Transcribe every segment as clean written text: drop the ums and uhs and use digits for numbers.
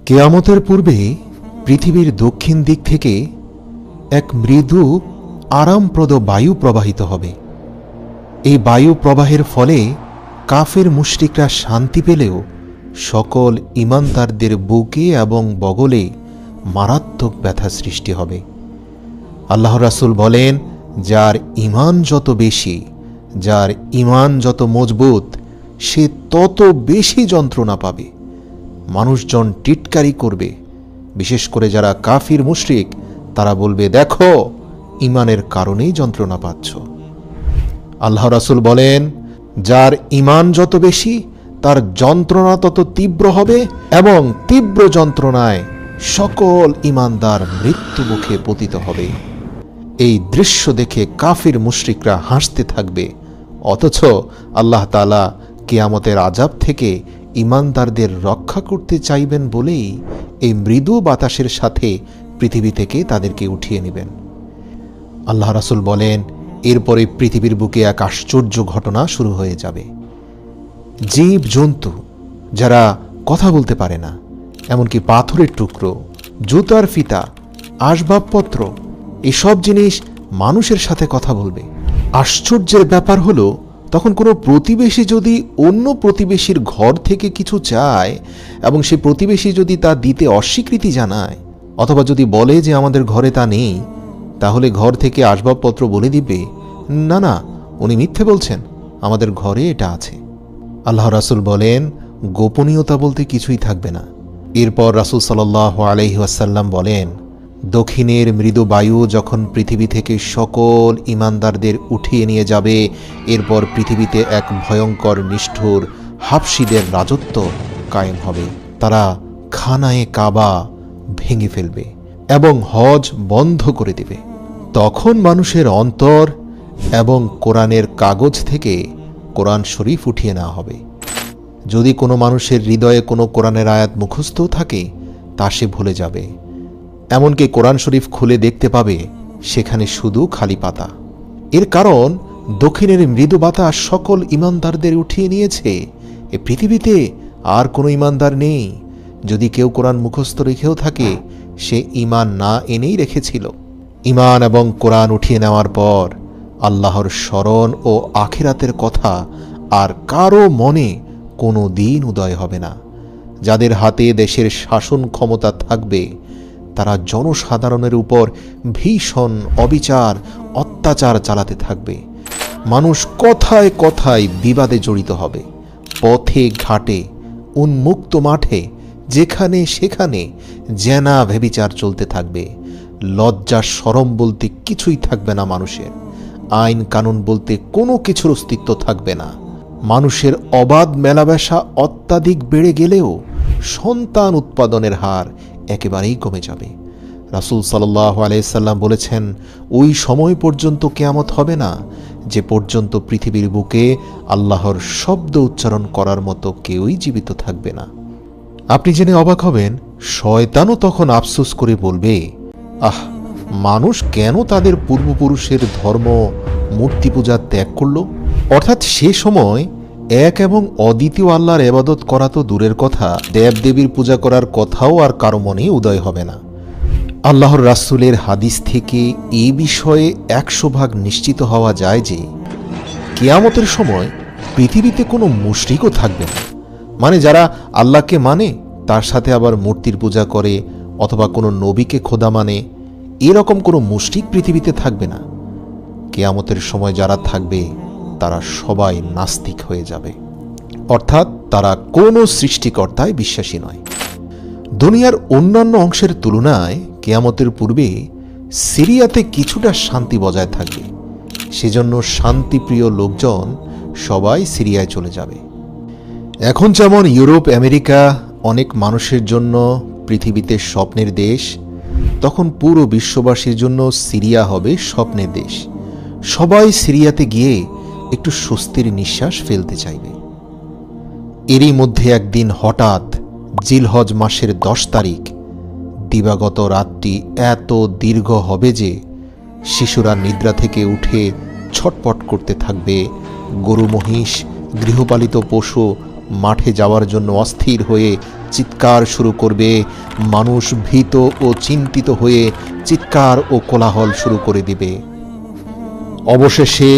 কিয়ামতের পূর্বে পৃথিবীর দক্ষিণ দিক থেকে এক মৃদু আরামপ্রদ বায়ু প্রবাহিত হবে। এই বায়ু প্রবাহের ফলে কাফের মুশরিকরা শান্তি পেলেও সকল ঈমানদারদের বুকে এবং বগলে মারাত্মক ব্যথা সৃষ্টি হবে। আল্লাহ রাসূল বলেন, যার ঈমান যত বেশি, যার ঈমান যত মজবুত, সে তত বেশি যন্ত্রণা পাবে। মানুষজন টিটকারি করবে, বিশেষ করে যারা কাফির মুশরিক, তারা বলবে, দেখো ঈমানের কারণেই যন্ত্রণা পাচ্ছ। আল্লাহ রাসূল বলেন, যার ঈমান যত বেশি, তার যন্ত্রণা তত তীব্র হবে এবং তীব্র যন্ত্রণায় সকল ঈমানদার মৃত্যু মুখে পতিত হবে। এই দৃশ্য দেখে কাফির মুশরিকরা হাসতে থাকবে, অথচ আল্লাহ তাআলা কিয়ামতের আযাব থেকে ঈমানদারদের রক্ষা করতে চাইবেন বলেই এই মৃদু বাতাসের সাথে পৃথিবী থেকে তাদেরকে উঠিয়ে নেবেন। আল্লাহ রাসূল বলেন, এরপরে পৃথিবীর বুকে এক আশ্চর্য ঘটনা শুরু হয়ে যাবে। জীব জন্তু যারা কথা বলতে পারে না, এমনকি পাথরের টুকরো, জুতার ফিতা, আসবাবপত্র, এসব জিনিস মানুষের সাথে কথা বলবে। আশ্চর্যের ব্যাপার হলো, তখন কোনো প্রতিবেশী যদি অন্য প্রতিবেশীর ঘর থেকে কিছু চায় এবং সে প্রতিবেশী যদি তা দিতে অস্বীকৃতি জানায়, অথবা যদি বলে যে আমাদের ঘরে তা নেই, তাহলে ঘর থেকে আসবাবপত্র বলে দিবে, না না, উনি মিথ্যে বলছেন, আমাদের ঘরে এটা আছে। আল্লাহ রাসূল বলেন, গোপনীয়তা বলতে কিছুই থাকবে না। এরপর রাসূল সাল্লাল্লাহু আলাইহি ওয়াসাল্লাম বলেন, দক্ষিণের মৃদু বায়ু যখন পৃথিবী থেকে সকল ঈমানদারদের উঠিয়ে নিয়ে যাবে, এরপর পৃথিবীতে এক ভয়ঙ্কর নিষ্ঠুর হাবশীদের রাজত্ব কায়েম হবে। তারা খানায়ে কাবা ভেঙে ফেলবে এবং হজ বন্ধ করে দেবে। তখন মানুষের অন্তর এবং কোরআনের কাগজ থেকে কোরআন শরীফ উঠিয়ে নেওয়া হবে। যদি কোনো মানুষের হৃদয়ে কোনো কোরআনের আয়াত মুখস্থ থাকে, তা সে ভুলে যাবে। এমনকি কোরআন শরীফ খুলে দেখতে পাবে সেখানে শুধু খালি পাতা। এর কারণ দক্ষিণের মৃদু বাতাস সকল ঈমানদারদের উঠিয়ে নিয়েছে। এ পৃথিবীতে আর কোনো ঈমানদার নেই। যদি কেউ কোরআন মুখস্থ রেখেও থাকে, সে ঈমান না এনেই রেখেছিল। ঈমান এবং কোরআন উঠিয়ে নেওয়ার পর আল্লাহর স্মরণ ও আখিরাতের কথা আর কারো মনে কোনো দিন উদয় হবে না। যাদের হাতে দেশের শাসন ক্ষমতা থাকবে, তারা জনসাধারণের উপর ভীষণ অবিচার, অত্যাচার চালাতে থাকবে। মানুষ কথায় কথায় বিবাদে জড়িত হবে। পথে ঘাটে, উন্মুক্ত মাঠে, যেখানে সেখানে জেনা ব্যভিচার চলতে থাকবে। লজ্জা শরম বলতে কিছুই থাকবে না মানুষের। আইন কানুন বলতে কোনো কিছুর অস্তিত্ব থাকবে না। মানুষের অবাধ মেলামেশা অত্যাধিক বেড়ে গেলেও সন্তান উৎপাদনের হার একেবারেই কমে যাবে। রাসূল সাল্লাল্লাহু আলাইহি সাল্লাম বলেছেন, ওই সময় পর্যন্ত কিয়ামত হবে না যে পর্যন্ত পৃথিবীর বুকে আল্লাহর শব্দ উচ্চারণ করার মতো কেউই জীবিত থাকবে না। আপনি জেনে অবাক হবেন, শয়তানও তখন আফসোস করে বলবে, আহ, মানুষ কেন তাদের পূর্বপুরুষের ধর্ম মূর্তি পূজা ত্যাগ করল? অর্থাৎ সে সময় এক এবং অদ্বিতীয় আল্লাহর ইবাদত করা তো দূরের কথা, দেবদেবীর পূজা করার কথাও আর কারো মনে উদয় হবে না। আল্লাহর রাসূলের হাদিস থেকে এই বিষয়ে 100% নিশ্চিত হওয়া যায় যে কিয়ামতের সময় পৃথিবীতে কোনো মুশরিকও থাকবে না। মানে যারা আল্লাহকে মানে তার সাথে আবার মূর্তির পূজা করে অথবা কোনো নবীকে খোদা মানে, এরকম কোনো মুশরিক পৃথিবীতে থাকবে না। কিয়ামতের সময় যারা থাকবে তারা সবাই নাস্তিক হয়ে যাবে, অর্থাৎ তারা কোনো সৃষ্টিকর্তায় বিশ্বাসী নয়। দুনিয়ার অন্যান্য অংশের তুলনায় কিয়ামতের পূর্বে সিরিয়াতে কিছুটা শান্তি বজায় থাকবে। সেজন্য শান্তিপ্রিয় লোকজন সবাই সিরিয়ায় চলে যাবে। এখন যেমন ইউরোপ, আমেরিকা অনেক মানুষের জন্য পৃথিবীতে স্বপ্নের দেশ, তখন পুরো বিশ্ববাসীর জন্য সিরিয়া হবে স্বপ্নের দেশ। সবাই সিরিয়াতে গিয়ে একটু স্বস্তির নিঃশ্বাস ফেলতে চাইবে। এরই মধ্যে একদিন হঠাৎ জিলহজ মাসের 10 তারিখ দিবাগত রাতটি এত দীর্ঘ হবে যে শিশুরা নিদ্রা থেকে উঠে ছটপট করতে থাকবে। গরু, মহিষ, গৃহপালিত পশু মাঠে যাওয়ার জন্য অস্থির হয়ে চিৎকার শুরু করবে। মানুষ ভীত ও চিন্তিত হয়ে চিৎকার ও কোলাহল শুরু করে দিবে। অবশেষে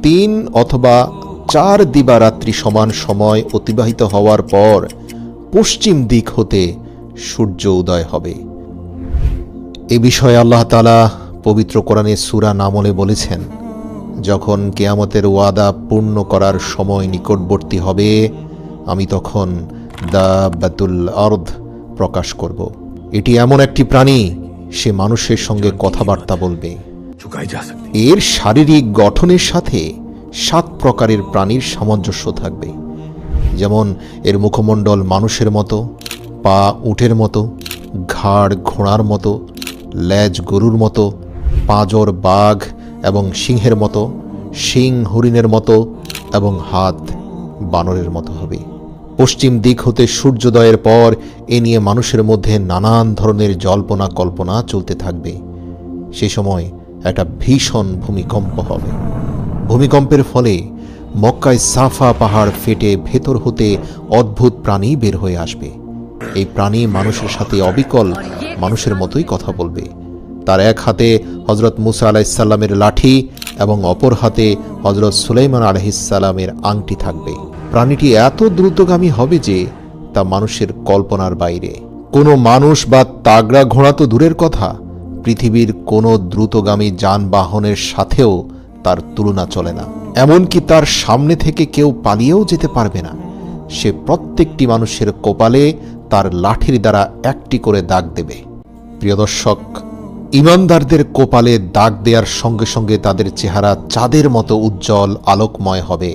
3 অথবা 4 দিবারাত্রি সমান সময় অতিবাহিত হওয়ার পর পশ্চিম দিক হতে সূর্য উদয় হবে। এ বিষয়ে আল্লাহ তাআলা পবিত্র কোরআনে সূরা নামলে বলেছেন, যখন কিয়ামতের ওয়াদা পূর্ণ করার সময় নিকটবর্তী হবে, আমি তখন দাব্বাতুল আরদ প্রকাশ করব। এটি এমন একটি প্রাণী, সে মানুষের সঙ্গে কথাবার্তা বলবে। এর শারীরিক গঠনের সাথে 7 প্রকারের প্রাণীর সামঞ্জস্য থাকবে। যেমন এর মুখমণ্ডল মানুষের মতো, পা উটের মতো, ঘাড় ঘোড়ার মতো, লেজ গরুর মতো, পাঁজর বাঘ এবং সিংহের মতো, শিং হরিণের মতো এবং হাত বানরের মতো হবে। পশ্চিম দিক হতে সূর্যোদয়ের পর এ নিয়ে মানুষের মধ্যে নানান ধরনের জল্পনা কল্পনা চলতে থাকবে। সে সময় একটা ভীষণ ভূমিকম্প হবে। ভূমিকম্পের ফলে মক্কায় সাফা পাহাড় ফেটে ভেতর হতে অদ্ভুত প্রাণী বের হয়ে আসবে। এই প্রাণী মানুষের সাথে অবিকল মানুষের মতোই কথা বলবে। তার এক হাতে হযরত মুসা আলাইহিসসালামের লাঠি এবং অপর হাতে হযরত সুলাইমান আলাইহিসসালামের আংটি থাকবে। প্রাণীটি এত দ্রুতগামী হবে যে তা মানুষের কল্পনার বাইরে। কোনো মানুষ বা তাগড়া ঘোড়া তো দূরের কথা, পৃথিবীর কোনো দ্রুতগামী যানবাহনের সাথেও তার তুলনা চলে না। এমনকি তার সামনে থেকে কেউ পালিয়েও যেতে পারবে না। সে প্রত্যেকটি মানুষের কপালে তার লাঠির দ্বারা একটি করে দাগ দেবে। প্রিয় দর্শক, ঈমানদারদের কপালে দাগ দেওয়ার সঙ্গে সঙ্গে তাদের চেহারা চাঁদের মতো উজ্জ্বল আলোকময় হবে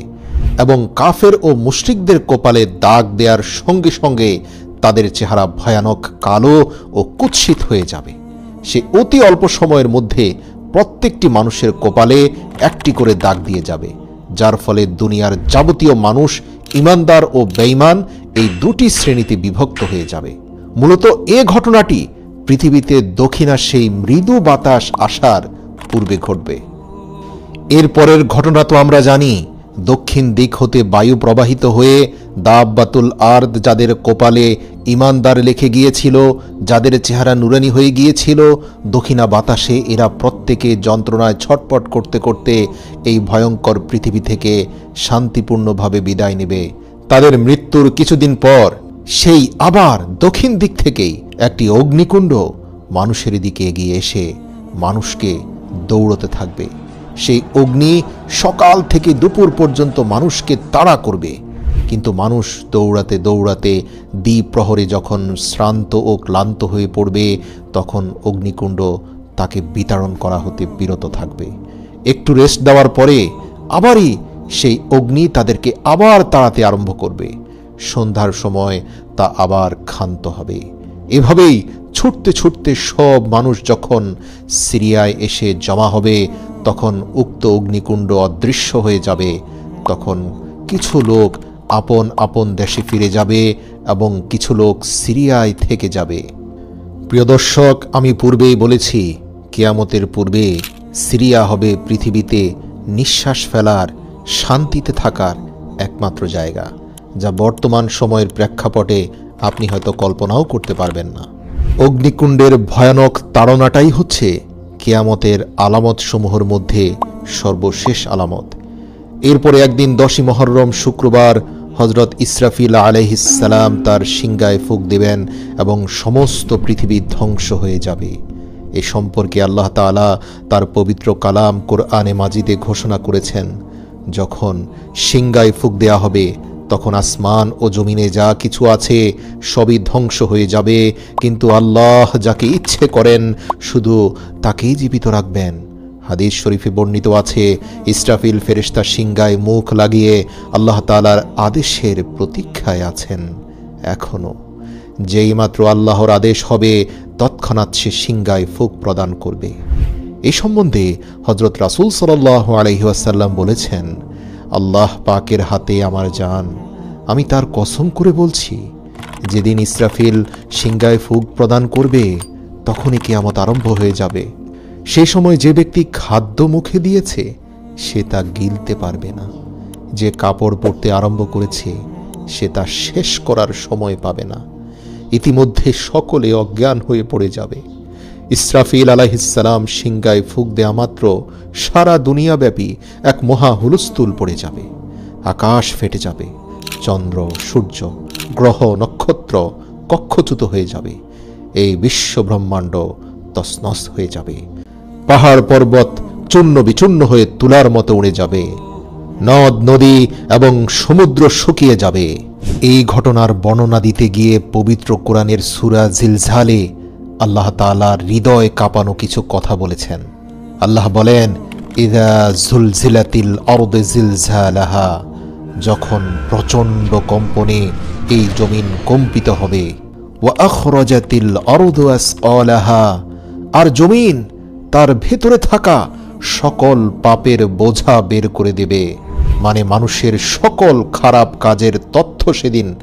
এবং কাফের ও মুশরিকদের কপালে দাগ দেওয়ার সঙ্গে সঙ্গে তাদের চেহারা ভয়ানক কালো ও কুৎসিত হয়ে যাবে। সে অতি অল্প সময়ের মধ্যে প্রত্যেকটি মানুষের কপালে একটি করে দাগ দিয়ে যাবে, যার ফলে দুনিয়ার যাবতীয় মানুষ ঈমানদার ও বেঈমান এই দুটি শ্রেণীতে বিভক্ত হয়ে যাবে। মূলত এ ঘটনাটি পৃথিবীতে দক্ষিণাস্যেই মৃদু বাতাস আসার পূর্বে ঘটবে। এরপরের ঘটনা তো আমরা জানি। দক্ষিণ দিক হতে বায়ু প্রবাহিত হয়ে দাব্বাতুল আরদ, যাদের কপালে ঈমানদার লিখে গিয়েছিল, যাদের চেহারা নুরানি হয়ে গিয়েছিল, দক্ষিণা বাতাসে এরা প্রত্যেকে যন্ত্রণায় ছটপট করতে করতে এই ভয়ঙ্কর পৃথিবী থেকে শান্তিপূর্ণভাবে বিদায় নেবে। তাদের মৃত্যুর কিছুদিন পর সেই আবার দক্ষিণ দিক থেকেই একটি অগ্নিকুণ্ড মানুষের দিকে এগিয়ে এসে মানুষকে দৌড়তে থাকবে। সেই অগ্নি সকাল থেকে দুপুর পর্যন্ত মানুষকে তাড়া করবে, কিন্তু মানুষ দৌড়াতে দৌড়াতে দ্বিপ্রহরে যখন শ্রান্ত ও ক্লান্ত হয়ে পড়বে, তখন অগ্নিকুণ্ড তাকে বিতাড়ন করা হতে বিরত থাকবে। একটু রেস্ট দেওয়ার পরে আবারই সেই অগ্নি তাদেরকে আবার তাড়াতে আরম্ভ করবে। সন্ধ্যার সময় তা আবার ক্ষান্ত হবে। এভাবেই ছুটতে ছুটতে সব মানুষ যখন সিরিয়ায় এসে জমা হবে, তখন উক্ত অগ্নিকুণ্ড অদৃশ্য হয়ে যাবে। তখন কিছু লোক আপন আপন দেশে ফিরে যাবে এবং কিছু লোক সিরিয়ায় থেকে যাবে। প্রিয় দর্শক, আমি পূর্বেই বলেছি, কিয়ামতের পূর্বে সিরিয়া হবে পৃথিবীতে নিঃশ্বাস ফেলার, শান্তিতে থাকার একমাত্র জায়গা, যা বর্তমান সময়ের প্রেক্ষাপটে আপনি হয়তো কল্পনাও করতে পারবেন না। অগ্নিকুণ্ডের ভয়ানক তাড়নাটাই হচ্ছে কিয়ামতের আলামত সমূহের মধ্যে সর্বশেষ আলামত। এরপরে একদিন 10ই মুহররম শুক্রবার হযরত ইসরাফিল আলাইহিসসালাম তার সিংগায় ফুঁক দেবেন এবং সমস্ত পৃথিবী ধ্বংস হয়ে যাবে। এ সম্পর্কে আল্লাহ তাআলা তার পবিত্র কালাম কোরআনে মাজিদে ঘোষণা করেছেন, যখন সিংগায় ফুঁক দেয়া হবে তখন আসমান ও জমিনে যা কিছু আছে সবই ধ্বংস হয়ে যাবে, কিন্তু আল্লাহ যাকে ইচ্ছে করেন শুধু তাকেই জীবিত রাখবেন। হাদিস শরীফে বর্ণিত আছে, ইসরাফিল ফেরেশতা সিংগায় মুখ লাগিয়ে আল্লাহ তাআলার আদেশের প্রতীক্ষায় আছেন এখনো। যেই মাত্র আল্লাহর আদেশ হবে তৎক্ষণাৎ সে সিংগায় ফুঁক প্রদান করবে। এই সম্বন্ধে হযরত রাসূল সাল্লাল্লাহু আলাইহি ওয়াসাল্লাম বলেছেন, আল্লাহ পাকের হাতে আমার জান, আমি তার কসম করে বলছি, যেদিন ইসরাফিল সিংগায় ফুঁক প্রদান করবে তখনই কিয়ামত আরম্ভ হয়ে যাবে। সে সময় যে ব্যক্তি খাদ্য মুখে দিয়েছে সে তা গিলতে পারবে না, যে কাপড় পরতে আরম্ভ করেছে সে তা শেষ করার সময় পাবে না। ইতিমধ্যে সকলে অজ্ঞান হয়ে পড়ে যাবে। ইসরাফিল আলাইহিসসালাম সিংগায় ফুঁক দেয়া মাত্র সারা দুনিয়াব্যাপী এক মহা হুলস্থুল পড়ে যাবে। আকাশ ফেটে যাবে, চন্দ্র, সূর্য, গ্রহ, নক্ষত্র কক্ষচ্যুত হয়ে যাবে। এই বিশ্ব ব্রহ্মাণ্ড তছনছ হয়ে যাবে। পাহাড় পর্বত চূর্ণ বিচূর্ণ হয়ে তুলার মতো উড়ে যাবে। নদ নদী এবং সমুদ্র শুকিয়ে যাবে। এই ঘটনার বর্ণনা দিতে গিয়ে পবিত্র কোরআনের সূরা জিলজালে আল্লাহ তাআলা হৃদয় কাঁপানো কিছু কথা বলেছেন। আল্লাহ বলেন, ইযা জুলজিলাতিল আরদু জিলজালাহা, যখন প্রচণ্ড কম্পনে এই জমিন কম্পিত হবে। ওয়া আখরাজাতিল আরদু আসকালাহা, আর জমিন তার ভেতরে থাকা সকল পাপের বোঝা বের করে দেবে। মানে মানুষের সকল খারাপ কাজের তথ্য সেদিন